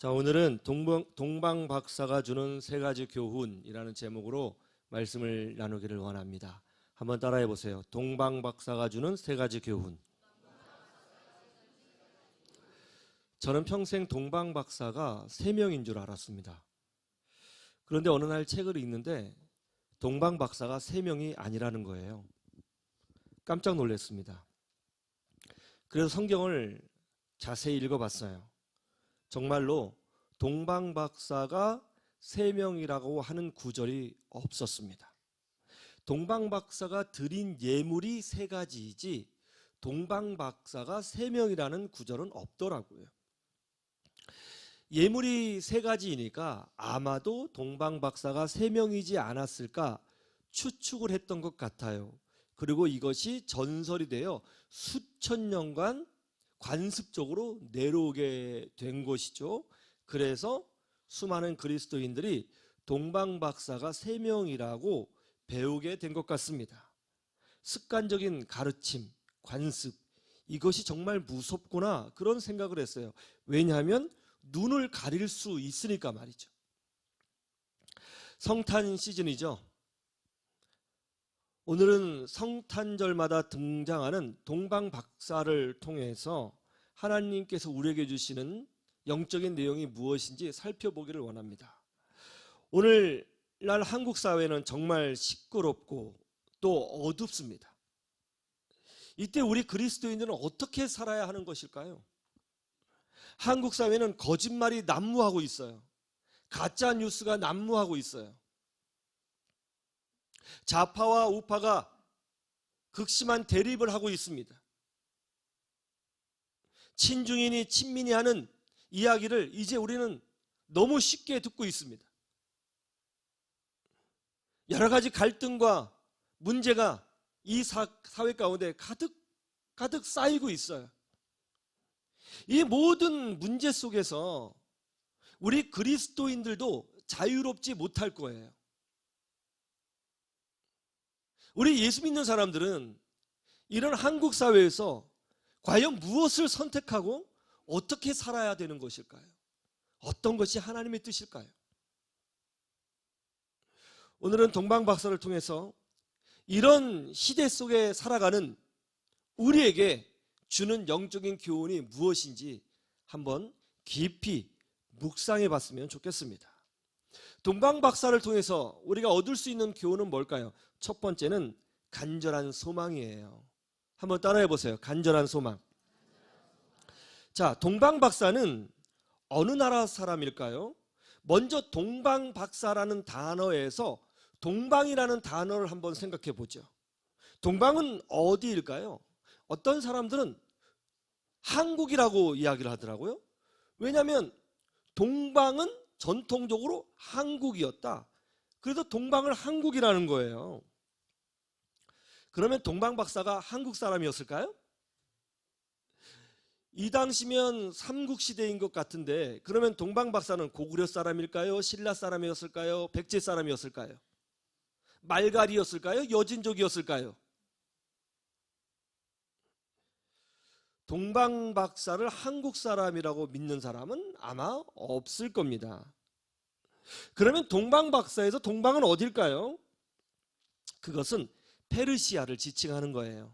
자, 오늘은 동방 박사가 주는 세 가지 교훈이라는 제목으로 말씀을 나누기를 원합니다. 한번 따라해 보세요. 동방 박사가 주는 세 가지 교훈. 저는 평생 동방 박사가 세 명인 줄 알았습니다. 그런데 어느 날 책을 읽는데 동방 박사가 세 명이 아니라는 거예요. 깜짝 놀랐습니다. 그래서 성경을 자세히 읽어봤어요. 정말로 동방 박사가 세 명이라고 하는 구절이 없었습니다. 동방 박사가 드린 예물이 세 가지이지 동방 박사가 세 명이라는 구절은 없더라고요. 예물이 세 가지이니까 아마도 동방 박사가 세 명이지 않았을까 추측을 했던 것 같아요. 그리고 이것이 전설이 되어 수천 년간 관습적으로 내려오게 된 것이죠. 그래서 수많은 그리스도인들이 동방 박사가 세 명이라고 배우게 된 것 같습니다. 습관적인 가르침, 관습, 이것이 정말 무섭구나 그런 생각을 했어요. 왜냐하면 눈을 가릴 수 있으니까 말이죠. 성탄 시즌이죠. 오늘은 성탄절마다 등장하는 동방 박사를 통해서 하나님께서 우리에게 주시는 영적인 내용이 무엇인지 살펴보기를 원합니다. 오늘날 한국 사회는 정말 시끄럽고 또 어둡습니다. 이때 우리 그리스도인들은 어떻게 살아야 하는 것일까요? 한국 사회는 거짓말이 난무하고 있어요. 가짜 뉴스가 난무하고 있어요. 좌파와 우파가 극심한 대립을 하고 있습니다. 친중인이 친민이 하는 이야기를 이제 우리는 너무 쉽게 듣고 있습니다. 여러 가지 갈등과 문제가 이 사회 가운데 가득 쌓이고 있어요. 이 모든 문제 속에서 우리 그리스도인들도 자유롭지 못할 거예요. 우리 예수 믿는 사람들은 이런 한국 사회에서 과연 무엇을 선택하고 어떻게 살아야 되는 것일까요? 어떤 것이 하나님의 뜻일까요? 오늘은 동방 박사를 통해서 이런 시대 속에 살아가는 우리에게 주는 영적인 교훈이 무엇인지 한번 깊이 묵상해 봤으면 좋겠습니다. 동방 박사를 통해서 우리가 얻을 수 있는 교훈은 뭘까요? 첫 번째는 간절한 소망이에요. 한번 따라해 보세요. 간절한 소망. 자, 동방 박사는 어느 나라 사람일까요? 먼저 동방 박사라는 단어에서 동방이라는 단어를 한번 생각해 보죠. 동방은 어디일까요? 어떤 사람들은 한국이라고 이야기를 하더라고요. 왜냐하면 동방은 전통적으로 한국이었다. 그래서 동방을 한국이라는 거예요. 그러면 동방 박사가 한국 사람이었을까요? 이 당시면 삼국시대인 것 같은데 그러면 동방 박사는 고구려 사람일까요? 신라 사람이었을까요? 백제 사람이었을까요? 말갈이었을까요? 여진족이었을까요? 동방 박사를 한국 사람이라고 믿는 사람은 아마 없을 겁니다. 그러면 동방 박사에서 동방은 어딜까요? 그것은 페르시아를 지칭하는 거예요.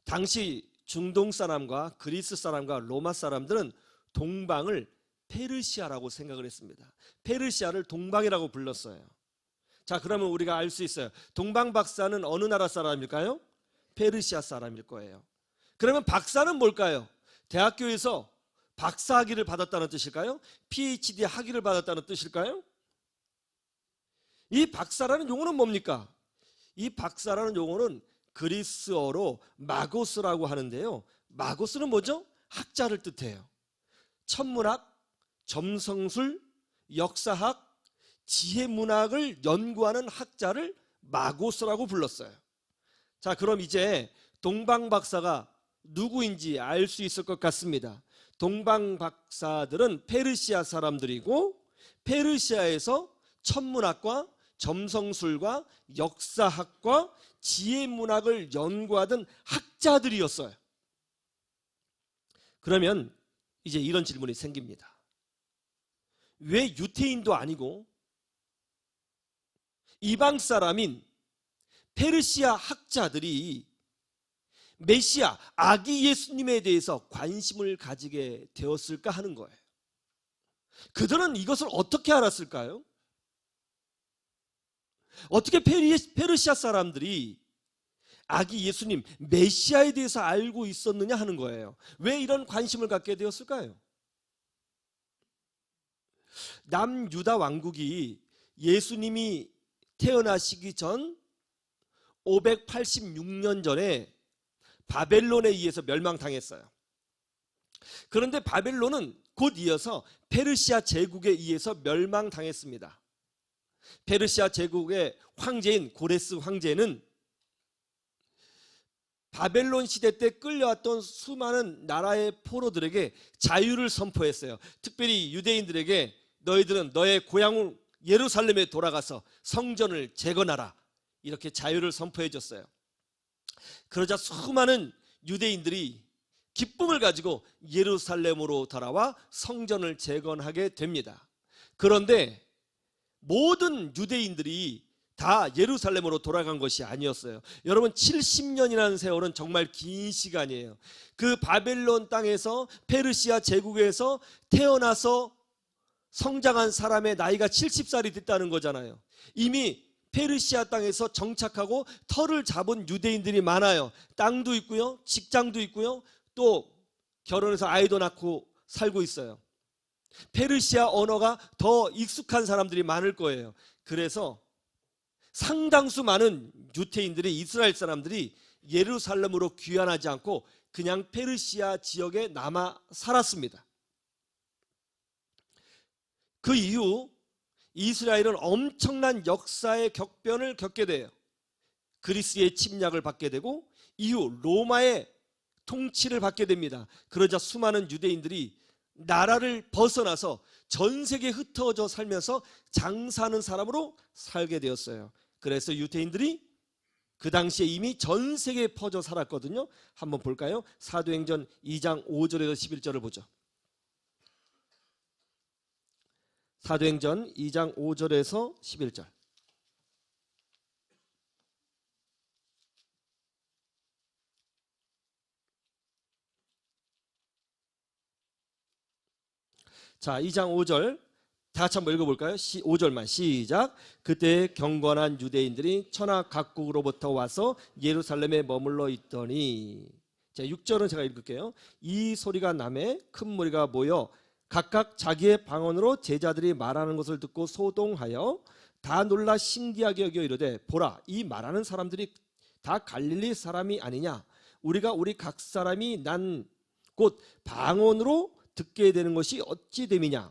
당시 중동 사람과 그리스 사람과 로마 사람들은 동방을 페르시아라고 생각을 했습니다. 페르시아를 동방이라고 불렀어요. 자, 그러면 우리가 알 수 있어요. 동방 박사는 어느 나라 사람일까요? 페르시아 사람일 거예요. 그러면 박사는 뭘까요? 대학교에서 박사 학위를 받았다는 뜻일까요? PhD 학위를 받았다는 뜻일까요? 이 박사라는 용어는 뭡니까? 이 박사라는 용어는 그리스어로 마고스라고 하는데요. 마고스는 뭐죠? 학자를 뜻해요. 천문학, 점성술, 역사학, 지혜문학을 연구하는 학자를 마고스라고 불렀어요. 자, 그럼 이제 동방 박사가 누구인지 알 수 있을 것 같습니다. 동방 박사들은 페르시아 사람들이고 페르시아에서 천문학과 점성술과 역사학과 지혜문학을 연구하던 학자들이었어요. 그러면 이제 이런 질문이 생깁니다. 왜 유태인도 아니고 이방 사람인 페르시아 학자들이 메시아, 아기 예수님에 대해서 관심을 가지게 되었을까 하는 거예요. 그들은 이것을 어떻게 알았을까요? 어떻게 페르시아 사람들이 아기 예수님, 메시아에 대해서 알고 있었느냐 하는 거예요. 왜 이런 관심을 갖게 되었을까요? 남유다 왕국이 예수님이 태어나시기 전 586년 전에 바벨론에 의해서 멸망당했어요. 그런데 바벨론은 곧 이어서 페르시아 제국에 의해서 멸망당했습니다. 페르시아 제국의 황제인 고레스 황제는 바벨론 시대 때 끌려왔던 수많은 나라의 포로들에게 자유를 선포했어요. 특별히 유대인들에게 너희들은 너의 고향 예루살렘에 돌아가서 성전을 재건하라, 이렇게 자유를 선포해 줬어요. 그러자 수많은 유대인들이 기쁨을 가지고 예루살렘으로 돌아와 성전을 재건하게 됩니다. 그런데 모든 유대인들이 다 예루살렘으로 돌아간 것이 아니었어요. 여러분, 70년이라는 세월은 정말 긴 시간이에요. 그 바벨론 땅에서, 페르시아 제국에서 태어나서 성장한 사람의 나이가 70살이 됐다는 거잖아요. 이미 페르시아 땅에서 정착하고 터를 잡은 유대인들이 많아요. 땅도 있고요, 직장도 있고요, 또 결혼해서 아이도 낳고 살고 있어요. 페르시아 언어가 더 익숙한 사람들이 많을 거예요. 그래서 상당수 많은 유대인들이, 이스라엘 사람들이 예루살렘으로 귀환하지 않고 그냥 페르시아 지역에 남아 살았습니다. 그 이후 이스라엘은 엄청난 역사의 격변을 겪게 돼요. 그리스의 침략을 받게 되고 이후 로마의 통치를 받게 됩니다. 그러자 수많은 유대인들이 나라를 벗어나서 전 세계에 흩어져 살면서 장사하는 사람으로 살게 되었어요. 그래서 유대인들이 그 당시에 이미 전 세계에 퍼져 살았거든요. 한번 볼까요? 사도행전 2장 5절에서 11절을 보죠. 사도행전 2장 5절에서 11절. 자, 2장 5절 다 같이 한번 읽어볼까요? 5절만 시작. 그때 경건한 유대인들이 천하 각국으로부터 와서 예루살렘에 머물러 있더니, 자, 6절은 제가 읽을게요. 이 소리가 나매 큰 무리가 모여 각각 자기의 방언으로 제자들이 말하는 것을 듣고 소동하여 다 놀라 신기하게 여겨 이르되, 보라, 이 말하는 사람들이 다 갈릴리 사람이 아니냐? 우리가 우리 각 사람이 난 곧 방언으로 듣게 되는 것이 어찌 됨이냐?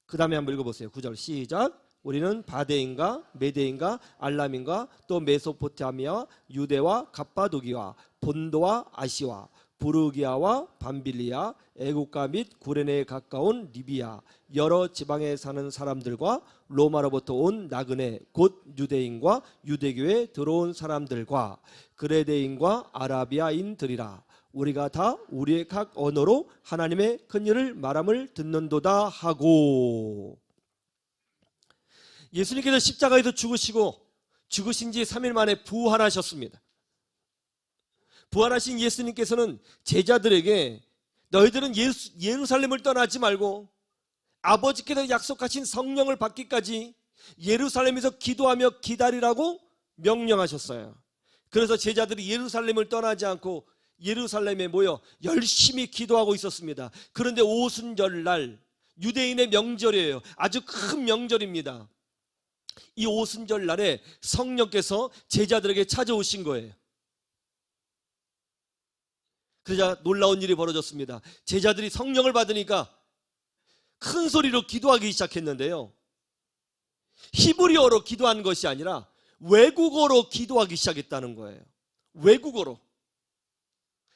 그 다음에 한번 읽어보세요. 9절 시작. 우리는 바데인가 메데인가 알람인가 또 메소포타미아 유대와 갑바도기와 본도와 아시와 부르기아와 밤빌리아 애국가 및 구레네에 가까운 리비아 여러 지방에 사는 사람들과 로마로부터 온 나그네 곧 유대인과 유대교에 들어온 사람들과 그레데인과 아라비아인들이라. 우리가 다 우리의 각 언어로 하나님의 큰 일을 말함을 듣는도다 하고. 예수님께서 십자가에서 죽으시고 죽으신 지 3일 만에 부활하셨습니다. 부활하신 예수님께서는 제자들에게 너희들은 예루살렘을 떠나지 말고 아버지께서 약속하신 성령을 받기까지 예루살렘에서 기도하며 기다리라고 명령하셨어요. 그래서 제자들이 예루살렘을 떠나지 않고 예루살렘에 모여 열심히 기도하고 있었습니다. 그런데 오순절날, 유대인의 명절이에요. 아주 큰 명절입니다. 이 오순절날에 성령께서 제자들에게 찾아오신 거예요. 그러자 놀라운 일이 벌어졌습니다. 제자들이 성령을 받으니까 큰 소리로 기도하기 시작했는데요, 히브리어로 기도하는 것이 아니라 외국어로 기도하기 시작했다는 거예요. 외국어로.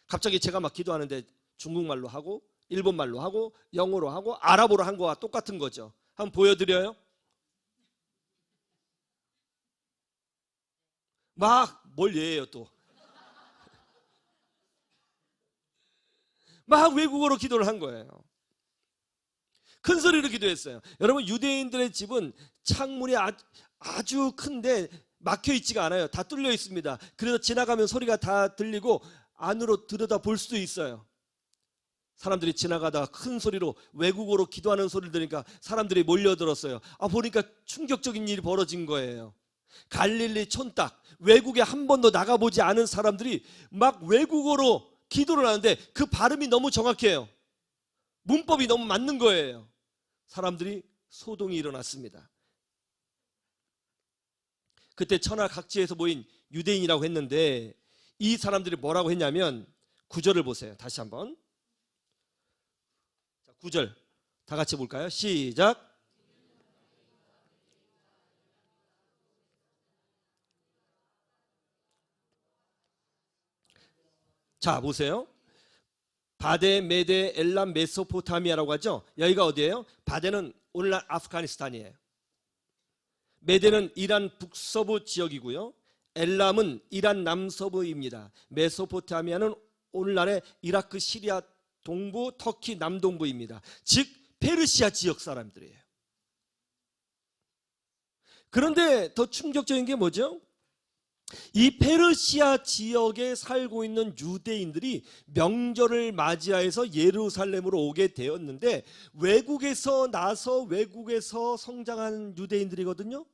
갑자기 제가 막 기도하는데 중국말로 하고 일본말로 하고 영어로 하고 아랍어로 한 거와 똑같은 거죠. 한번 보여드려요. 막 뭘 예해요 또. 막 외국어로 기도를 한 거예요. 큰 소리로 기도했어요. 여러분, 유대인들의 집은 창문이 아주 큰데 막혀 있지가 않아요. 다 뚫려 있습니다. 그래서 지나가면 소리가 다 들리고 안으로 들여다 볼 수도 있어요. 사람들이 지나가다가 큰 소리로 외국어로 기도하는 소리를 들으니까 사람들이 몰려들었어요. 보니까 충격적인 일이 벌어진 거예요. 갈릴리 촌딱, 외국에 한 번도 나가보지 않은 사람들이 막 외국어로 기도를 하는데 그 발음이 너무 정확해요. 문법이 너무 맞는 거예요. 사람들이 소동이 일어났습니다. 그때 천하각지에서 모인 유대인이라고 했는데 이 사람들이 뭐라고 했냐면 9절을 보세요. 다시 한번 9절 다 같이 볼까요? 시작. 자, 보세요. 바데, 메데, 엘람, 메소포타미아라고 하죠. 여기가 어디예요? 바데는 오늘날 아프가니스탄이에요. 메데는 이란 북서부 지역이고요. 엘람은 이란 남서부입니다. 메소포타미아는 오늘날의 이라크, 시리아 동부, 터키 남동부입니다. 즉 페르시아 지역 사람들이에요. 그런데 더 충격적인 게 뭐죠? 이 페르시아 지역에 살고 있는 유대인들이 명절을 맞이하여서 예루살렘으로 오게 되었는데 외국에서 나서 외국에서 성장한 유대인들이거든요.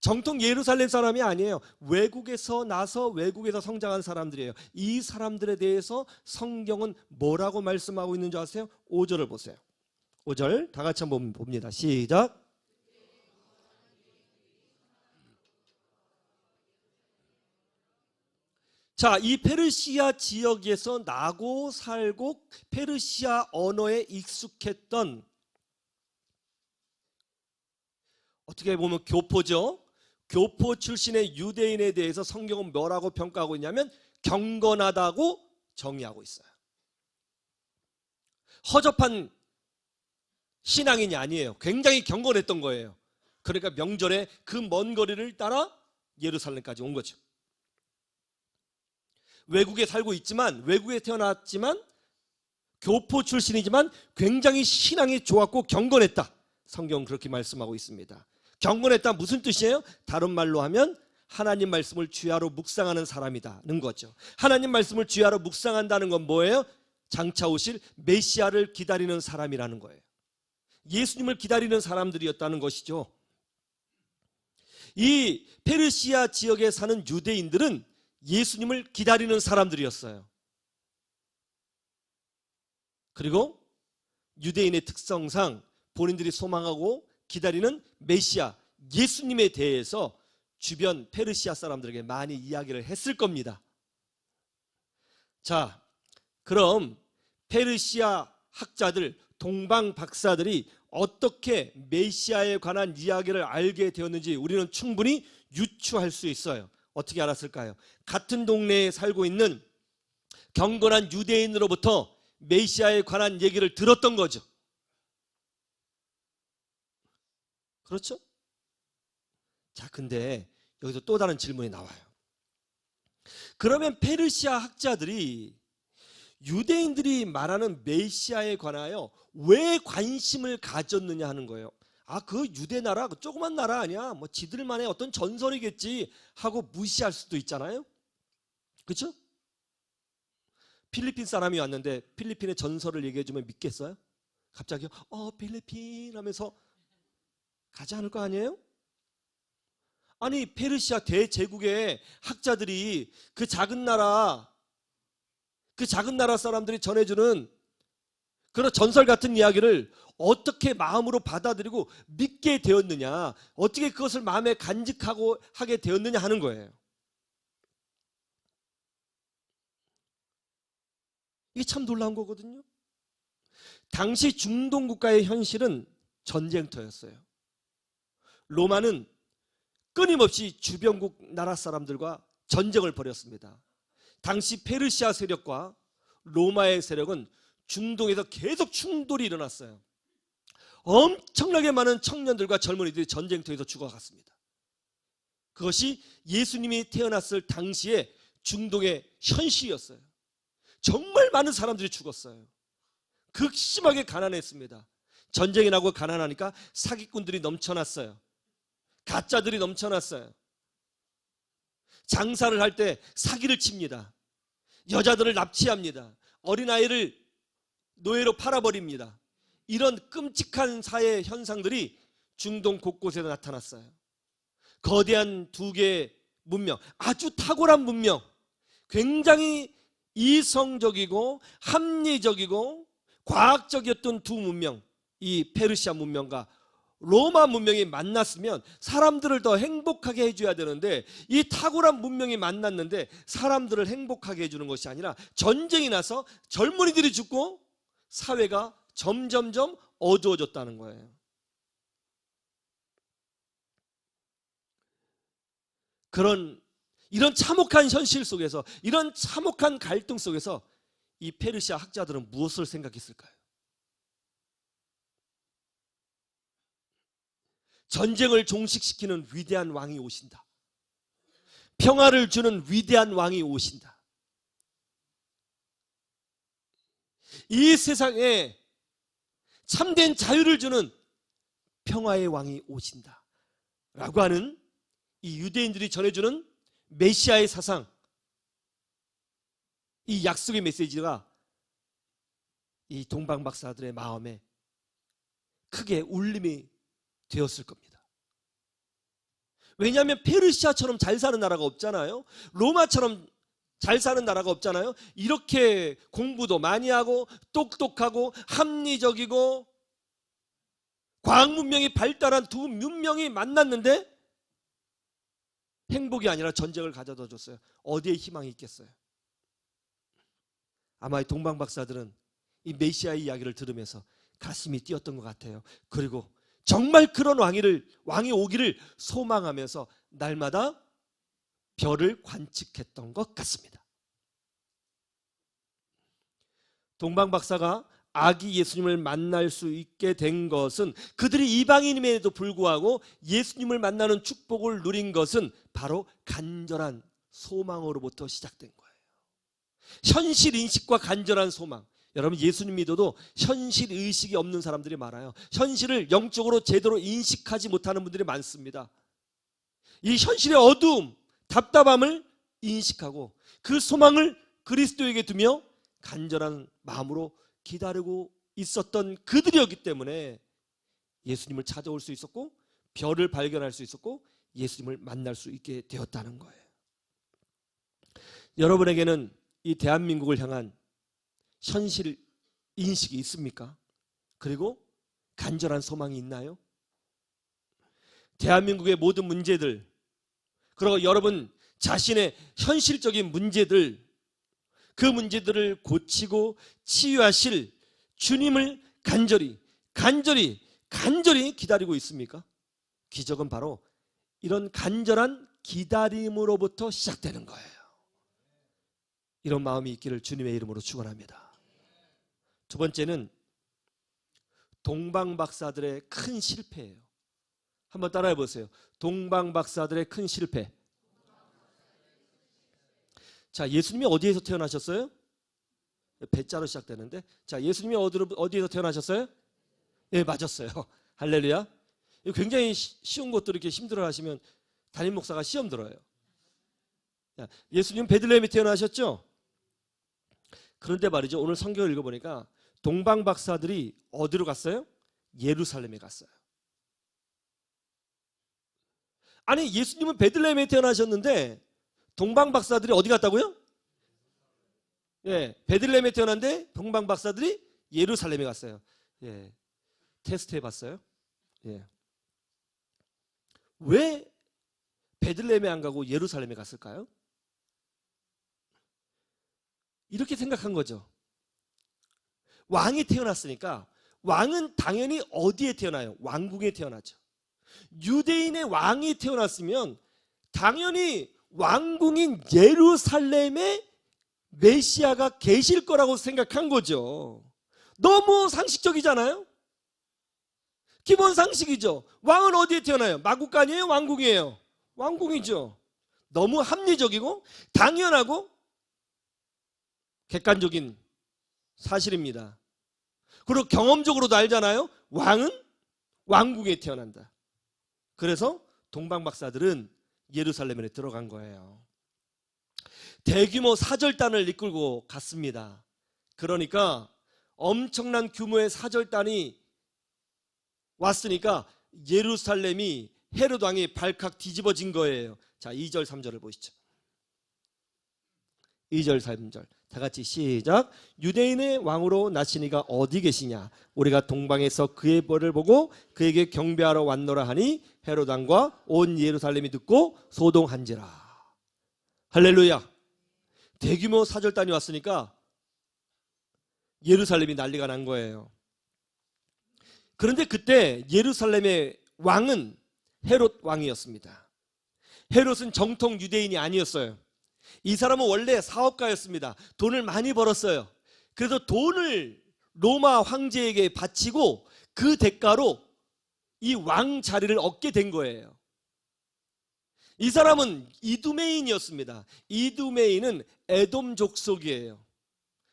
정통 예루살렘 사람이 아니에요. 외국에서 나서 외국에서 성장한 사람들이에요. 이 사람들에 대해서 성경은 뭐라고 말씀하고 있는지 아세요? 5절을 보세요. 5절 다 같이 한번 봅니다. 시작. 자, 이 페르시아 지역에서 나고 살고 페르시아 언어에 익숙했던, 어떻게 보면 교포죠. 교포 출신의 유대인에 대해서 성경은 뭐라고 평가하고 있냐면 경건하다고 정의하고 있어요. 허접한 신앙인이 아니에요. 굉장히 경건했던 거예요. 그러니까 명절에 그 먼 거리를 따라 예루살렘까지 온 거죠. 외국에 살고 있지만, 외국에 태어났지만 교포 출신이지만 굉장히 신앙이 좋았고 경건했다. 성경은 그렇게 말씀하고 있습니다. 경건했다 무슨 뜻이에요? 다른 말로 하면 하나님 말씀을 주야로 묵상하는 사람이다는 거죠. 하나님 말씀을 주야로 묵상한다는 건 뭐예요? 장차 오실 메시아를 기다리는 사람이라는 거예요. 예수님을 기다리는 사람들이었다는 것이죠. 이 페르시아 지역에 사는 유대인들은 예수님을 기다리는 사람들이었어요. 그리고 유대인의 특성상 본인들이 소망하고 기다리는 메시아 예수님에 대해서 주변 페르시아 사람들에게 많이 이야기를 했을 겁니다. 자, 그럼 페르시아 학자들, 동방 박사들이 어떻게 메시아에 관한 이야기를 알게 되었는지 우리는 충분히 유추할 수 있어요. 어떻게 알았을까요? 같은 동네에 살고 있는 경건한 유대인으로부터 메시아에 관한 얘기를 들었던 거죠. 그렇죠? 자, 근데 여기서 또 다른 질문이 나와요. 그러면 페르시아 학자들이 유대인들이 말하는 메시아에 관하여 왜 관심을 가졌느냐 하는 거예요. 그 유대 나라, 그 조그만 나라 아니야, 뭐 지들만의 어떤 전설이겠지 하고 무시할 수도 있잖아요. 그렇죠? 필리핀 사람이 왔는데 필리핀의 전설을 얘기해주면 믿겠어요? 갑자기 필리핀 하면서 가지 않을 거 아니에요? 아니, 페르시아 대제국의 학자들이 그 작은 나라 사람들이 전해주는 그런 전설 같은 이야기를 어떻게 마음으로 받아들이고 믿게 되었느냐, 어떻게 그것을 마음에 간직하고 하게 되었느냐 하는 거예요. 이게 참 놀라운 거거든요. 당시 중동 국가의 현실은 전쟁터였어요. 로마는 끊임없이 주변국 나라 사람들과 전쟁을 벌였습니다. 당시 페르시아 세력과 로마의 세력은 중동에서 계속 충돌이 일어났어요. 엄청나게 많은 청년들과 젊은이들이 전쟁터에서 죽어갔습니다. 그것이 예수님이 태어났을 당시에 중동의 현실이었어요. 정말 많은 사람들이 죽었어요. 극심하게 가난했습니다. 전쟁이 나고 가난하니까 사기꾼들이 넘쳐났어요. 가짜들이 넘쳐났어요. 장사를 할 때 사기를 칩니다. 여자들을 납치합니다. 어린아이를 노예로 팔아버립니다. 이런 끔찍한 사회 현상들이 중동 곳곳에 나타났어요. 거대한 두 개의 문명, 아주 탁월한 문명, 굉장히 이성적이고 합리적이고 과학적이었던 두 문명, 이 페르시아 문명과 로마 문명이 만났으면 사람들을 더 행복하게 해줘야 되는데, 이 탁월한 문명이 만났는데 사람들을 행복하게 해주는 것이 아니라 전쟁이 나서 젊은이들이 죽고 사회가 점점점 어두워졌다는 거예요. 이런 참혹한 현실 속에서, 이런 참혹한 갈등 속에서 이 페르시아 학자들은 무엇을 생각했을까요? 전쟁을 종식시키는 위대한 왕이 오신다. 평화를 주는 위대한 왕이 오신다. 이 세상에 참된 자유를 주는 평화의 왕이 오신다 라고 하는 이 유대인들이 전해주는 메시아의 사상, 이 약속의 메시지가 이 동방박사들의 마음에 크게 울림이 되었을 겁니다. 왜냐하면 페르시아처럼 잘 사는 나라가 없잖아요. 로마처럼 잘 사는 나라가 없잖아요. 이렇게 공부도 많이 하고 똑똑하고 합리적이고 과학 문명이 발달한 두 문명이 만났는데 행복이 아니라 전쟁을 가져다 줬어요. 어디에 희망이 있겠어요? 아마 이 동방박사들은 이 메시아의 이야기를 들으면서 가슴이 뛰었던 것 같아요. 그리고 정말 그런 왕이 오기를 소망하면서 날마다 별을 관측했던 것 같습니다. 동방박사가 아기 예수님을 만날 수 있게 된 것은, 그들이 이방인임에도 불구하고 예수님을 만나는 축복을 누린 것은 바로 간절한 소망으로부터 시작된 거예요. 현실 인식과 간절한 소망. 여러분, 예수님 믿어도 현실 의식이 없는 사람들이 많아요. 현실을 영적으로 제대로 인식하지 못하는 분들이 많습니다. 이 현실의 어두움, 답답함을 인식하고 그 소망을 그리스도에게 두며 간절한 마음으로 기다리고 있었던 그들이었기 때문에 예수님을 찾아올 수 있었고 별을 발견할 수 있었고 예수님을 만날 수 있게 되었다는 거예요. 여러분에게는 이 대한민국을 향한 현실 인식이 있습니까? 그리고 간절한 소망이 있나요? 대한민국의 모든 문제들, 그리고 여러분 자신의 현실적인 문제들, 그 문제들을 고치고 치유하실 주님을 간절히 기다리고 있습니까? 기적은 바로 이런 간절한 기다림으로부터 시작되는 거예요. 이런 마음이 있기를 주님의 이름으로 축원합니다. 두 번째는 동방박사들의 큰 실패예요. 한번 따라해 보세요. 동방박사들의 큰 실패. 자, 예수님이 어디에서 태어나셨어요? 배자로 시작되는데, 자, 예수님이 어디에서 태어나셨어요? 예, 맞았어요. 할렐루야. 굉장히 쉬운 것도 이렇게 힘들어 하시면 담임 목사가 시험 들어요. 예수님 베들레헴에 태어나셨죠? 그런데 말이죠, 오늘 성경을 읽어보니까 동방박사들이 어디로 갔어요? 예루살렘에 갔어요. 아니, 예수님은 베들레헴에 태어나셨는데 동방박사들이 어디 갔다고요? 예, 베들레헴에 태어났는데 동방박사들이 예루살렘에 갔어요. 예, 테스트 해봤어요? 예. 왜 베들레헴에 안 가고 예루살렘에 갔을까요? 이렇게 생각한 거죠. 왕이 태어났으니까 왕은 당연히 어디에 태어나요? 왕궁에 태어나죠. 유대인의 왕이 태어났으면 당연히 왕궁인 예루살렘에 메시아가 계실 거라고 생각한 거죠. 너무 상식적이잖아요. 기본 상식이죠. 왕은 어디에 태어나요? 마국간이에요? 왕궁이에요? 왕궁이죠. 너무 합리적이고 당연하고 객관적인 사실입니다. 그리고 경험적으로도 알잖아요. 왕은 왕궁에 태어난다. 그래서 동방박사들은 예루살렘에 들어간 거예요. 대규모 사절단을 이끌고 갔습니다. 그러니까 엄청난 규모의 사절단이 왔으니까 예루살렘이 헤롯 왕이 발칵 뒤집어진 거예요. 자, 2절 3절을 보시죠. 2절 3절 다 같이 시작. 유대인의 왕으로 나시니가 어디 계시냐? 우리가 동방에서 그의 벌을 보고 그에게 경배하러 왔노라 하니 헤롯 왕과 온 예루살렘이 듣고 소동한지라. 할렐루야. 대규모 사절단이 왔으니까 예루살렘이 난리가 난 거예요. 그런데 그때 예루살렘의 왕은 헤롯 왕이었습니다. 헤롯은 정통 유대인이 아니었어요. 이 사람은 원래 사업가였습니다. 돈을 많이 벌었어요. 그래서 돈을 로마 황제에게 바치고 그 대가로 이 왕 자리를 얻게 된 거예요. 이 사람은 이두메인이었습니다. 이두메인은 에돔 족속이에요.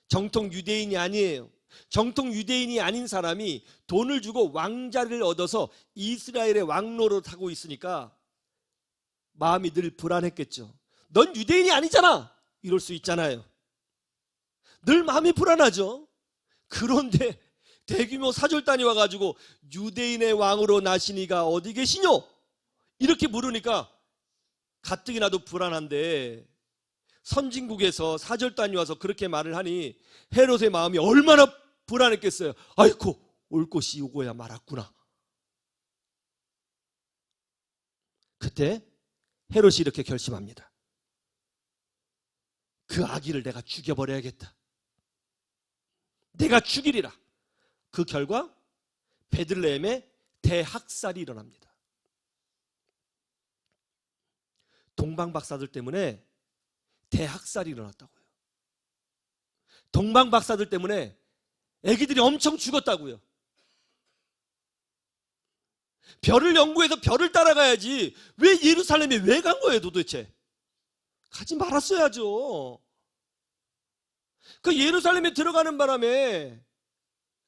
정통 유대인이 아니에요. 정통 유대인이 아닌 사람이 돈을 주고 왕자리를 얻어서 이스라엘의 왕노릇 하고 있으니까 마음이 늘 불안했겠죠. 넌 유대인이 아니잖아, 이럴 수 있잖아요. 늘 마음이 불안하죠. 그런데 대규모 사절단이 와가지고 유대인의 왕으로 나시니가 어디 계시뇨? 이렇게 물으니까 가뜩이 나도 불안한데 선진국에서 사절단이 와서 그렇게 말을 하니 헤롯의 마음이 얼마나 불안했겠어요. 아이고, 올 곳이 오고야 말았구나. 그때 헤롯이 이렇게 결심합니다. 그 아기를 내가 죽여버려야겠다. 내가 죽이리라. 그 결과 베들레헴에 대학살이 일어납니다. 동방박사들 때문에 대학살이 일어났다고요. 동방박사들 때문에 애기들이 엄청 죽었다고요. 별을 연구해서 별을 따라가야지 왜 예루살렘에 왜 간 거예요 도대체? 가지 말았어야죠. 그 예루살렘에 들어가는 바람에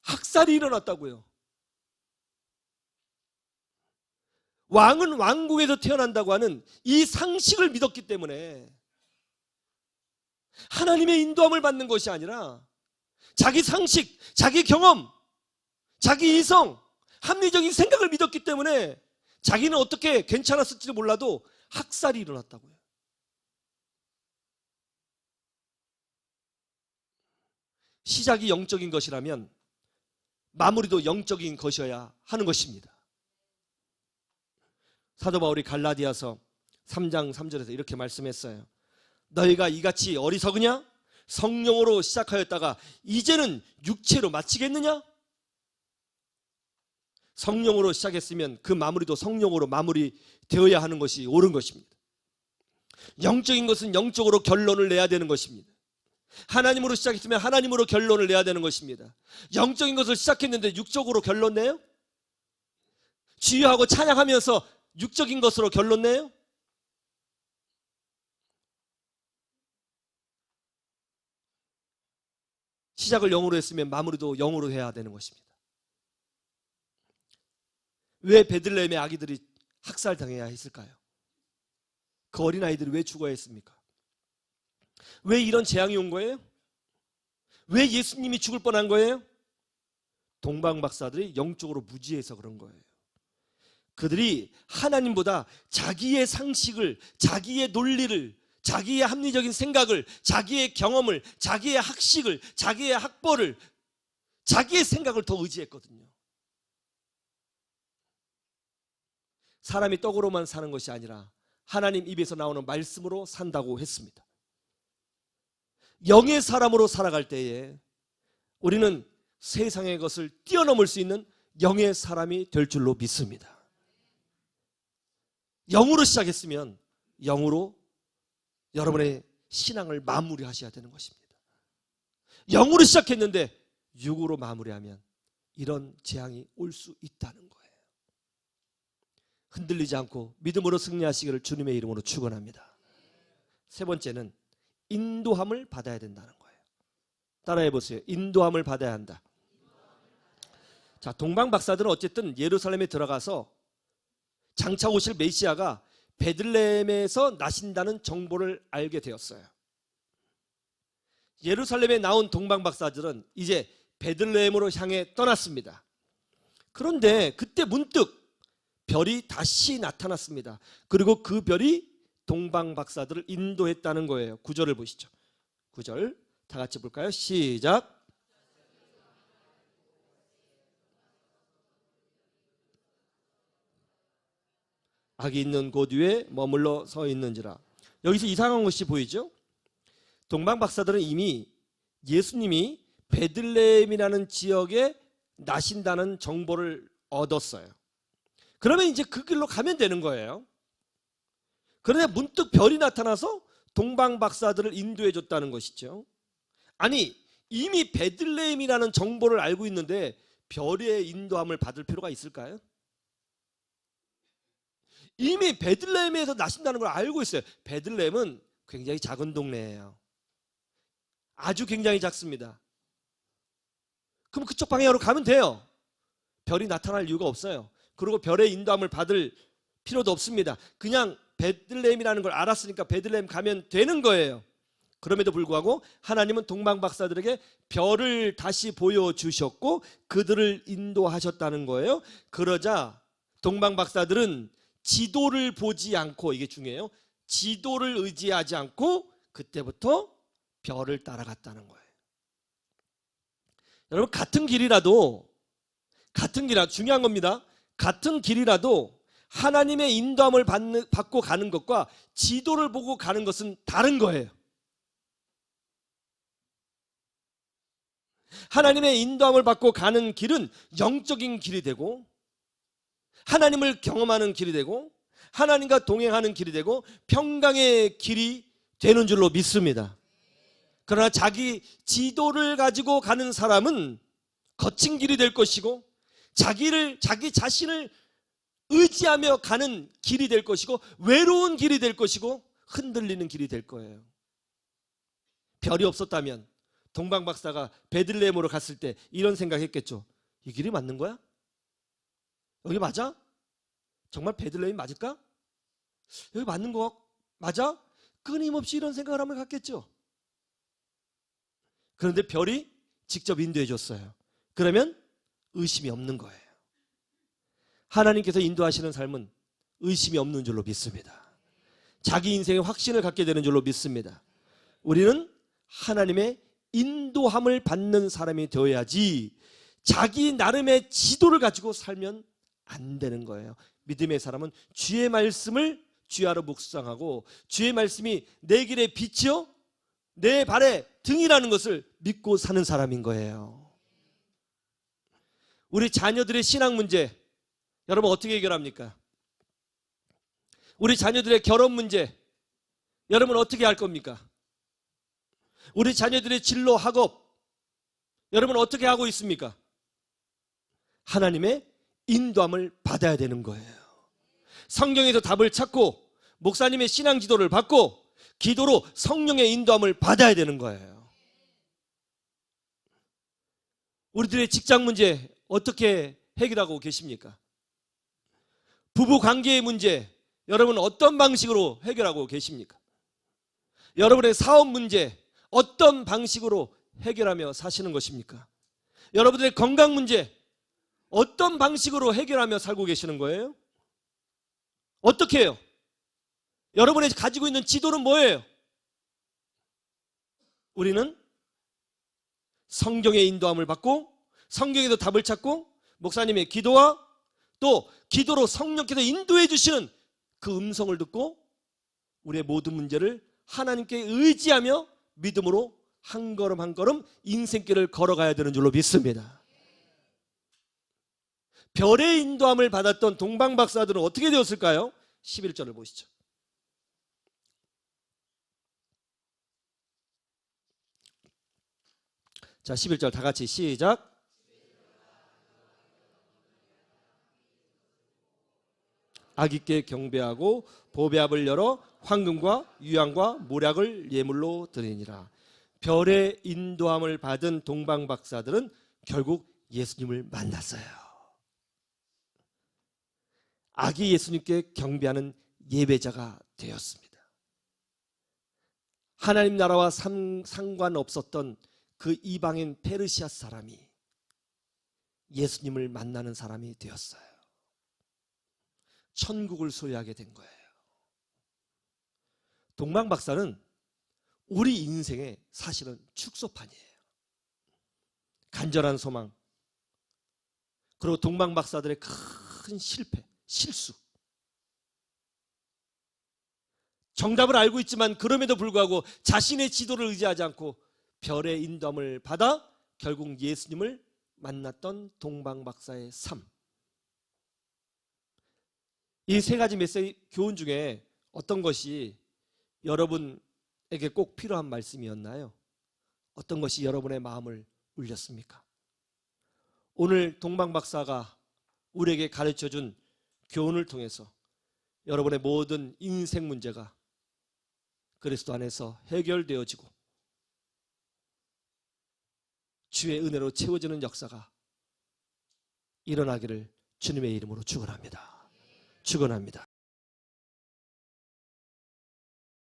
학살이 일어났다고요. 왕은 왕궁에서 태어난다고 하는 이 상식을 믿었기 때문에 하나님의 인도함을 받는 것이 아니라 자기 상식, 자기 경험, 자기 이성, 합리적인 생각을 믿었기 때문에 자기는 어떻게 괜찮았을지도 몰라도 학살이 일어났다고요. 시작이 영적인 것이라면 마무리도 영적인 것이어야 하는 것입니다. 사도 바울이 갈라디아서 3장 3절에서 이렇게 말씀했어요. 너희가 이같이 어리석으냐? 성령으로 시작하였다가 이제는 육체로 마치겠느냐? 성령으로 시작했으면 그 마무리도 성령으로 마무리되어야 하는 것이 옳은 것입니다. 영적인 것은 영적으로 결론을 내야 되는 것입니다. 하나님으로 시작했으면 하나님으로 결론을 내야 되는 것입니다. 영적인 것을 시작했는데 육적으로 결론 내요? 주여하고 찬양하면서 육적인 것으로 결론 내요? 시작을 영으로 했으면 마무리도 영으로 해야 되는 것입니다. 왜 베들레헴의 아기들이 학살당해야 했을까요? 그 어린아이들이 왜 죽어야 했습니까? 왜 이런 재앙이 온 거예요? 왜 예수님이 죽을 뻔한 거예요? 동방박사들이 영적으로 무지해서 그런 거예요. 그들이 하나님보다 자기의 상식을, 자기의 논리를, 자기의 합리적인 생각을, 자기의 경험을, 자기의 학식을, 자기의 학벌을, 자기의 생각을 더 의지했거든요. 사람이 떡으로만 사는 것이 아니라 하나님 입에서 나오는 말씀으로 산다고 했습니다. 영의 사람으로 살아갈 때에 우리는 세상의 것을 뛰어넘을 수 있는 영의 사람이 될 줄로 믿습니다. 영으로 시작했으면 영으로 여러분의 신앙을 마무리하셔야 되는 것입니다. 영으로 시작했는데 육으로 마무리하면 이런 재앙이 올 수 있다는 거예요. 흔들리지 않고 믿음으로 승리하시기를 주님의 이름으로 축원합니다. 세 번째는 인도함을 받아야 된다는 거예요. 따라해 보세요. 인도함을 받아야 한다. 자, 동방 박사들은 어쨌든 예루살렘에 들어가서 장차 오실 메시아가 베들레헴에서 나신다는 정보를 알게 되었어요. 예루살렘에 나온 동방 박사들은 이제 베들레헴으로 향해 떠났습니다. 그런데 그때 문득 별이 다시 나타났습니다. 그리고 그 별이 동방 박사들을 인도했다는 거예요. 9절을 보시죠. 9절 다 같이 볼까요? 시작. 악이 있는 곳 위에 머물러 서 있는지라. 여기서 이상한 것이 보이죠? 동방 박사들은 이미 예수님이 베들레헴이라는 지역에 나신다는 정보를 얻었어요. 그러면 이제 그 길로 가면 되는 거예요. 그런데 문득 별이 나타나서 동방 박사들을 인도해 줬다는 것이죠. 아니, 이미 베들레헴이라는 정보를 알고 있는데 별의 인도함을 받을 필요가 있을까요? 이미 베들레헴에서 나신다는 걸 알고 있어요. 베들레헴은 굉장히 작은 동네예요. 아주 굉장히 작습니다. 그럼 그쪽 방향으로 가면 돼요. 별이 나타날 이유가 없어요. 그리고 별의 인도함을 받을 필요도 없습니다. 그냥 베들레헴이라는 걸 알았으니까 베들레헴 가면 되는 거예요. 그럼에도 불구하고 하나님은 동방 박사들에게 별을 다시 보여주셨고 그들을 인도하셨다는 거예요. 그러자 동방 박사들은 지도를 보지 않고, 이게 중요해요, 지도를 의지하지 않고 그때부터 별을 따라갔다는 거예요. 여러분, 같은 길이라도 중요한 겁니다. 같은 길이라도 하나님의 인도함을 받고 가는 것과 지도를 보고 가는 것은 다른 거예요. 하나님의 인도함을 받고 가는 길은 영적인 길이 되고 하나님을 경험하는 길이 되고 하나님과 동행하는 길이 되고 평강의 길이 되는 줄로 믿습니다. 그러나 자기 지도를 가지고 가는 사람은 거친 길이 될 것이고 자기 자신을 의지하며 가는 길이 될 것이고 외로운 길이 될 것이고 흔들리는 길이 될 거예요. 별이 없었다면 동방 박사가 베들레헴으로 갔을 때 이런 생각했겠죠. 이 길이 맞는 거야? 여기 맞아? 정말 베들레헴이 맞을까? 여기 맞는 거 맞아? 끊임없이 이런 생각을 하면 갔겠죠. 그런데 별이 직접 인도해 줬어요. 그러면 의심이 없는 거예요. 하나님께서 인도하시는 삶은 의심이 없는 줄로 믿습니다. 자기 인생에 확신을 갖게 되는 줄로 믿습니다. 우리는 하나님의 인도함을 받는 사람이 되어야지 자기 나름의 지도를 가지고 살면 안 되는 거예요. 믿음의 사람은 주의 말씀을 주야로 묵상하고 주의 말씀이 내 길의 빛이요 내 발의 등이라는 것을 믿고 사는 사람인 거예요. 우리 자녀들의 신앙 문제 여러분 어떻게 해결합니까? 우리 자녀들의 결혼 문제 여러분 어떻게 할 겁니까? 우리 자녀들의 진로 학업 여러분 어떻게 하고 있습니까? 하나님의 인도함을 받아야 되는 거예요. 성경에서 답을 찾고 목사님의 신앙 지도를 받고 기도로 성령의 인도함을 받아야 되는 거예요. 우리들의 직장 문제 어떻게 해결하고 계십니까? 부부 관계의 문제 여러분 어떤 방식으로 해결하고 계십니까? 여러분의 사업 문제 어떤 방식으로 해결하며 사시는 것입니까? 여러분들의 건강 문제 어떤 방식으로 해결하며 살고 계시는 거예요? 어떻게 해요? 여러분이 가지고 있는 지도는 뭐예요? 우리는 성경의 인도함을 받고 성경에도 답을 찾고 목사님의 기도와 또 기도로 성령께서 인도해 주시는 그 음성을 듣고 우리의 모든 문제를 하나님께 의지하며 믿음으로 한 걸음 한 걸음 인생길을 걸어가야 되는 줄로 믿습니다. 별의 인도함을 받았던 동방 박사들은 어떻게 되었을까요? 11절을 보시죠. 자, 11절 다 같이 시작. 악있게 경배하고 보배압을 열어 황금과 유향과 모략을 예물로 드리니라. 별의 인도함을 받은 동방 박사들은 결국 예수님을 만났어요. 아기 예수님께 경배하는 예배자가 되었습니다. 하나님 나라와 상관없었던 그 이방인 페르시아 사람이 예수님을 만나는 사람이 되었어요. 천국을 소유하게 된 거예요. 동방박사는 우리 인생의 사실은 축소판이에요. 간절한 소망, 그리고 동방박사들의 큰 실패, 실수. 정답을 알고 있지만 그럼에도 불구하고 자신의 지도를 의지하지 않고 별의 인도함을 받아 결국 예수님을 만났던 동방박사의 삶. 이 세 가지 메시지 교훈 중에 어떤 것이 여러분에게 꼭 필요한 말씀이었나요? 어떤 것이 여러분의 마음을 울렸습니까? 오늘 동방박사가 우리에게 가르쳐준 교훈을 통해서 여러분의 모든 인생 문제가 그리스도 안에서 해결되어지고 주의 은혜로 채워지는 역사가 일어나기를 주님의 이름으로 축원합니다. 축원합니다.